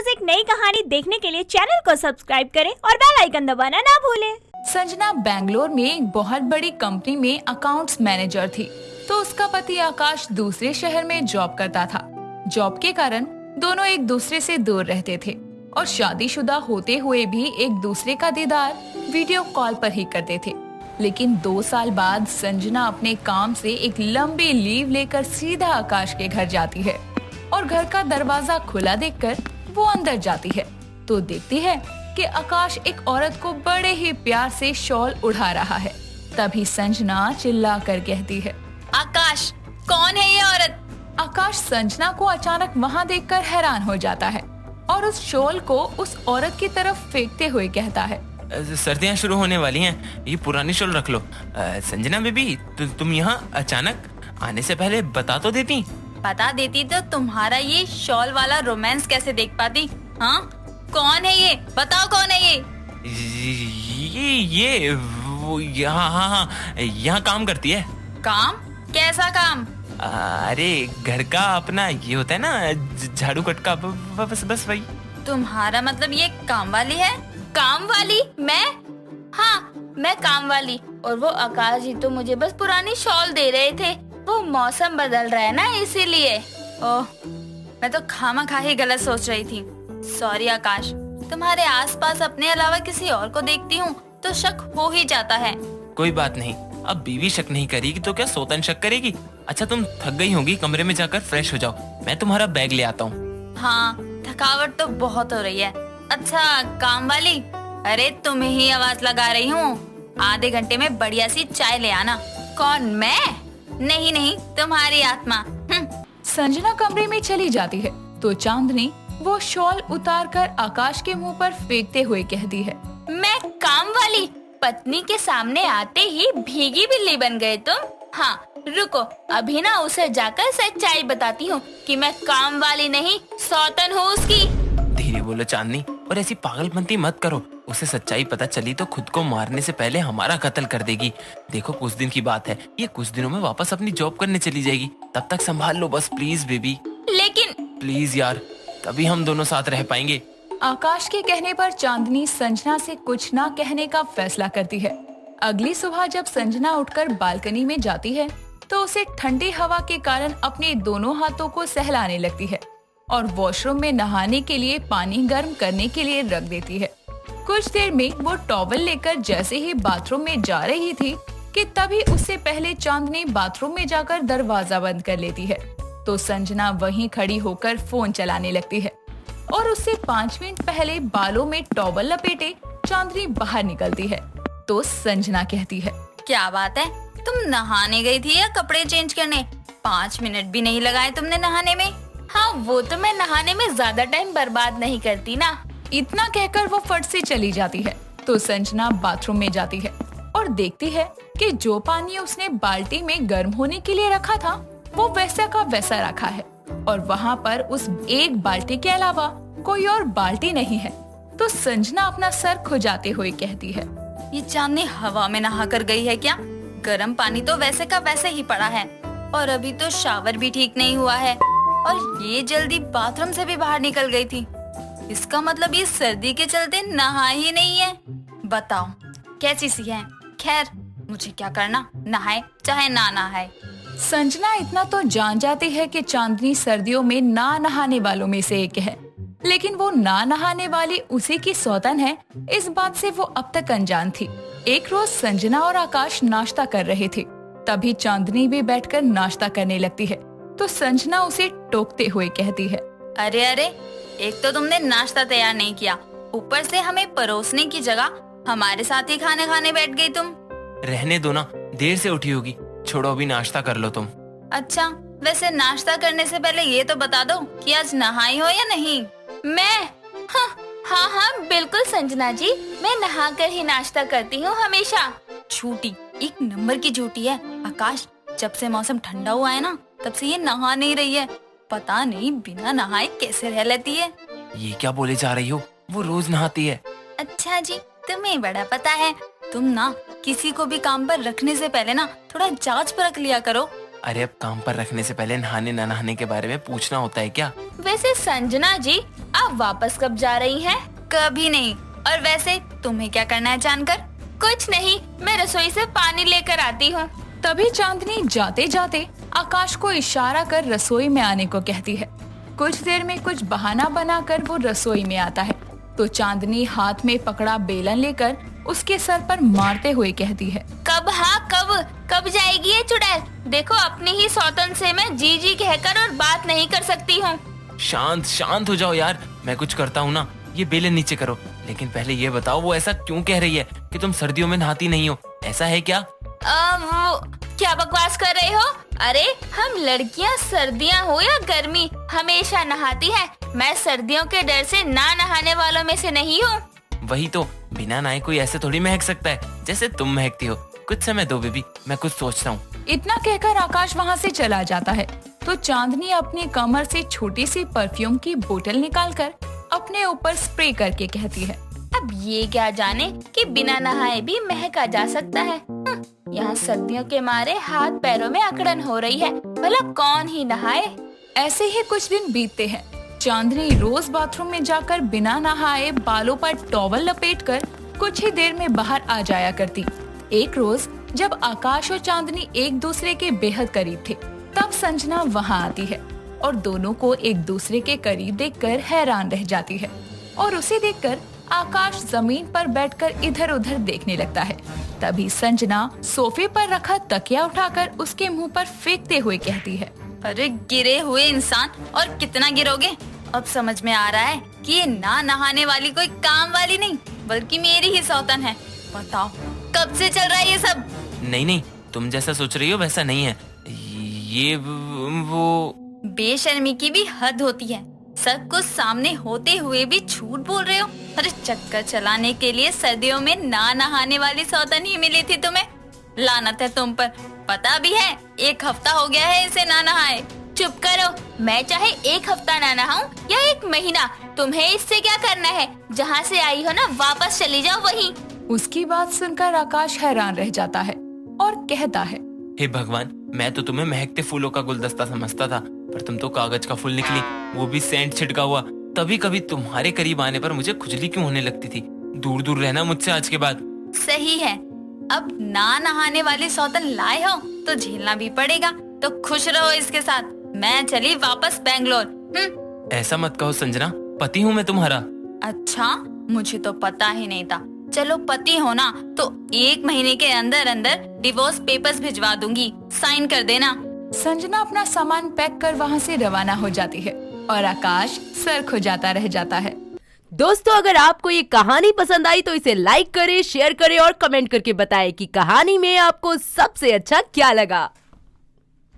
रोज एक नई कहानी देखने के लिए चैनल को सब्सक्राइब करें और बेल आइकन दबाना ना भूलें। संजना बेंगलोर में एक बहुत बड़ी कंपनी में अकाउंट्स मैनेजर थी, तो उसका पति आकाश दूसरे शहर में जॉब करता था। जॉब के कारण दोनों एक दूसरे से दूर रहते थे और शादीशुदा होते हुए भी एक दूसरे का दीदार वीडियो कॉल पर ही करते थे। लेकिन 2 साल बाद संजना अपने काम से एक लंबी लीव लेकर सीधा आकाश के घर जाती है और घर का दरवाजा खुला देखकर वो अंदर जाती है तो देखती है कि आकाश एक औरत को बड़े ही प्यार से शॉल उड़ा रहा है। तभी संजना चिल्ला कर कहती है, आकाश, कौन है ये औरत? आकाश संजना को अचानक वहाँ देखकर हैरान हो जाता है और उस शॉल को उस औरत की तरफ फेंकते हुए कहता है, सर्दियाँ शुरू होने वाली हैं, ये पुरानी शॉल रख लो। संजना बेबी, तुम यहाँ अचानक आने से पहले बता तो देती। बता देती तो तुम्हारा ये शॉल वाला रोमांस कैसे देख पाती? हाँ, कौन है ये? बताओ कौन है ये? ये वो यहाँ काम करती है। काम? कैसा काम? अरे घर का अपना ये होता है ना, झाड़ू कटका, बस वही। तुम्हारा मतलब ये काम वाली है? काम वाली? मैं? हाँ, मैं काम वाली। और वो आकाश ही तो मुझे बस पुरानी शॉल दे रहे थे। वो मौसम बदल रहा है ना, इसीलिए। ओह, मैं तो खामा ही गलत सोच रही थी। सॉरी आकाश, तुम्हारे आसपास अपने अलावा किसी और को देखती हूँ तो शक हो ही जाता है। कोई बात नहीं, अब बीवी शक नहीं करेगी तो क्या सौतन शक करेगी। अच्छा, तुम थक गई होगी, कमरे में जाकर फ्रेश हो जाओ, मैं तुम्हारा बैग ले आता हूँ। हाँ, थकावट तो बहुत हो रही है। अच्छा काम वाली, अरे तुम्हें ही आवाज लगा रही हूँ, आधे घंटे में बढ़िया सी चाय ले आना। कौन, मैं? नहीं, तुम्हारी आत्मा। संजना कमरे में चली जाती है तो चांदनी वो शॉल उतार कर आकाश के मुंह पर फेंकते हुए कहती है, मैं काम वाली? पत्नी के सामने आते ही भीगी बिल्ली बन गए तुम। हाँ रुको, अभी ना उसे जाकर सच्चाई बताती हूँ कि मैं काम वाली नहीं, सौतन हूँ उसकी। धीरे बोलो चांदनी, और ऐसी पागलपंती मत करो। उसे सच्चाई पता चली तो खुद को मारने से पहले हमारा कत्ल कर देगी। देखो, कुछ दिन की बात है, ये कुछ दिनों में वापस अपनी जॉब करने चली जाएगी। तब तक संभाल लो बस, प्लीज बेबी। लेकिन प्लीज यार, तभी हम दोनों साथ रह पाएंगे। आकाश के कहने पर चांदनी संजना से कुछ ना कहने का फैसला करती है। अगली सुबह जब संजना उठकर बालकनी में जाती है तो उसे ठंडी हवा के कारण अपने दोनों हाथों को सहलाने लगती है और वॉशरूम में नहाने के लिए पानी गर्म करने के लिए रख देती है। कुछ देर में वो टॉवल लेकर जैसे ही बाथरूम में जा रही थी कि तभी उससे पहले चांदनी बाथरूम में जाकर दरवाजा बंद कर लेती है तो संजना वहीं खड़ी होकर फोन चलाने लगती है और उससे 5 मिनट पहले बालों में टॉवल लपेटे चांदनी बाहर निकलती है तो संजना कहती है, क्या बात है, तुम नहाने गई थी या कपड़े चेंज करने? 5 मिनट भी नहीं लगाए तुमने नहाने में। हाँ, वो तो मैं नहाने में ज्यादा टाइम बर्बाद नहीं करती ना। इतना कहकर वो फट से चली जाती है तो संजना बाथरूम में जाती है और देखती है कि जो पानी उसने बाल्टी में गर्म होने के लिए रखा था वो वैसा का वैसा रखा है और वहाँ पर उस एक बाल्टी के अलावा कोई और बाल्टी नहीं है। तो संजना अपना सर खुजाते हुए कहती है, ये चांदनी हवा में नहा कर गई है क्या? गर्म पानी तो वैसे का वैसे ही पड़ा है और अभी तो शावर भी ठीक नहीं हुआ है और ये जल्दी बाथरूम से भी बाहर निकल गई थी। इसका मतलब ये सर्दी के चलते नहा ही नहीं है। बताओ कैसी सी है। खैर, मुझे क्या करना, नहाए चाहे ना नहाए। संजना इतना तो जान जाती है कि चांदनी सर्दियों में ना नहाने वालों में से एक है, लेकिन वो ना नहाने वाली उसी की सौतन है, इस बात से वो अब तक अनजान थी। एक रोज संजना और आकाश नाश्ता कर रहे थे, तभी चांदनी भी बैठकर नाश्ता करने लगती है तो संजना उसे टोकते हुए कहती है, अरे, एक तो तुमने नाश्ता तैयार नहीं किया, ऊपर से हमें परोसने की जगह हमारे साथ ही खाने खाने बैठ गई तुम। रहने दो ना, देर से उठी होगी, छोड़ो अभी नाश्ता कर लो तुम। अच्छा, वैसे नाश्ता करने से पहले ये तो बता दो कि आज नहाई हो या नहीं? मैं? हाँ, बिल्कुल संजना जी, मैं नहा कर ही नाश्ता करती हूँ हमेशा। झूठी, एक नंबर की झूठी है। आकाश, जब से मौसम ठंडा हुआ है ना, तब से ये नहा नहीं रही है। पता नहीं बिना नहाए कैसे रह लेती है। ये क्या बोले जा रही हो, वो रोज नहाती है। अच्छा जी, तुम्हें बड़ा पता है। तुम ना किसी को भी काम पर रखने से पहले ना थोड़ा जांच परख लिया करो। अरे अब काम पर रखने से पहले नहाने न नहाने के बारे में पूछना होता है क्या? वैसे संजना जी, आप वापस कब जा रही हैं? कभी नहीं। और वैसे तुम्हें क्या करना है जानकर? कुछ नहीं, मैं रसोई से पानी लेकर आती हूँ। तभी चांदनी जाते जाते आकाश को इशारा कर रसोई में आने को कहती है। कुछ देर में कुछ बहाना बनाकर वो रसोई में आता है तो चांदनी हाथ में पकड़ा बेलन लेकर उसके सर पर मारते हुए कहती है, कब? हाँ कब जाएगी ये चुड़ैल? देखो अपनी ही सौतन से मैं जी जी कहकर और बात नहीं कर सकती हूँ। शांत हो जाओ यार, मैं कुछ करता हूँ ना। ये बेलन नीचे करो। लेकिन पहले ये बताओ वो ऐसा क्यों कह रही है कि तुम सर्दियों में नहाती नहीं हो? ऐसा है क्या? वो क्या बकवास कर रहे हो? अरे हम लड़कियां सर्दियां हो या गर्मी हमेशा नहाती हैं। मैं सर्दियों के डर से ना नहाने वालों में से नहीं हूँ। वही तो, बिना नहाए कोई ऐसे थोड़ी महक सकता है जैसे तुम महकती हो। कुछ समय दो बेबी, मैं कुछ सोचता हूँ। इतना कहकर आकाश वहाँ से चला जाता है तो चांदनी अपनी कमर से छोटी सी परफ्यूम की बोतल निकालकर अपने ऊपर स्प्रे करके कहती है, अब ये क्या जाने कि बिना नहाए भी महका जा सकता है। यहाँ सर्दियों के मारे हाथ पैरों में अकड़न हो रही है, भला कौन ही नहाए। ऐसे ही कुछ दिन बीतते हैं। चांदनी रोज बाथरूम में जाकर बिना नहाए बालों पर टॉवल लपेटकर कुछ ही देर में बाहर आ जाया करती। एक रोज जब आकाश और चांदनी एक दूसरे के बेहद करीब थे, तब संजना वहाँ आती है और दोनों को एक दूसरे के करीब देखकर हैरान रह जाती है। और उसे देखकर आकाश जमीन पर बैठकर इधर उधर देखने लगता है। तभी संजना सोफे पर रखा तकिया उठाकर उसके मुंह पर फेंकते हुए कहती है, अरे गिरे हुए इंसान, और कितना गिरोगे? अब समझ में आ रहा है कि ये ना नहाने वाली कोई काम वाली नहीं बल्कि मेरी ही सौतन है। बताओ कब से चल रहा है ये सब? नहीं, तुम जैसा सोच रही हो वैसा नहीं है। ये वो बेशर्मी की भी हद होती है। सब कुछ सामने होते हुए भी झूठ बोल रहे हो। अरे चक्कर चलाने के लिए सर्दियों में ना नहाने वाली सौतन ही मिली थी तुम्हें। लानत है तुम पर। पता भी है 1 हफ्ता हो गया है इसे ना नहाए। चुप करो, मैं चाहे 1 हफ्ता ना नहाऊं या 1 महीना, तुम्हें इससे क्या करना है? जहाँ से आई हो ना वापस चली जाओ वहीं। उसकी बात सुनकर आकाश हैरान रह जाता है और कहता है, हे भगवान, मैं तो तुम्हें महकते फूलों का गुलदस्ता समझता था, पर तुम तो कागज का फूल निकली, वो भी सेंट छिड़का हुआ। तभी कभी तुम्हारे करीब आने पर मुझे खुजली क्यों होने लगती थी। दूर दूर रहना मुझसे आज के बाद। सही है, अब ना नहाने वाली सौतन लाए हो तो झेलना भी पड़ेगा। तो खुश रहो इसके साथ। मैं चली वापस बैंगलोर। ऐसा मत कहो संजना, पति हूँ मैं तुम्हारा। अच्छा, मुझे तो पता ही नहीं था। चलो पति हो ना, तो 1 महीने के अंदर अंदर डिवोर्स पेपर्स भिजवा दूंगी, साइन कर देना। संजना अपना सामान पैक कर वहाँ से रवाना हो जाती है और आकाश सर खुजाता रह जाता है। दोस्तों, अगर आपको ये कहानी पसंद आई तो इसे लाइक करें, शेयर करें और कमेंट करके बताएं कि कहानी में आपको सबसे अच्छा क्या लगा।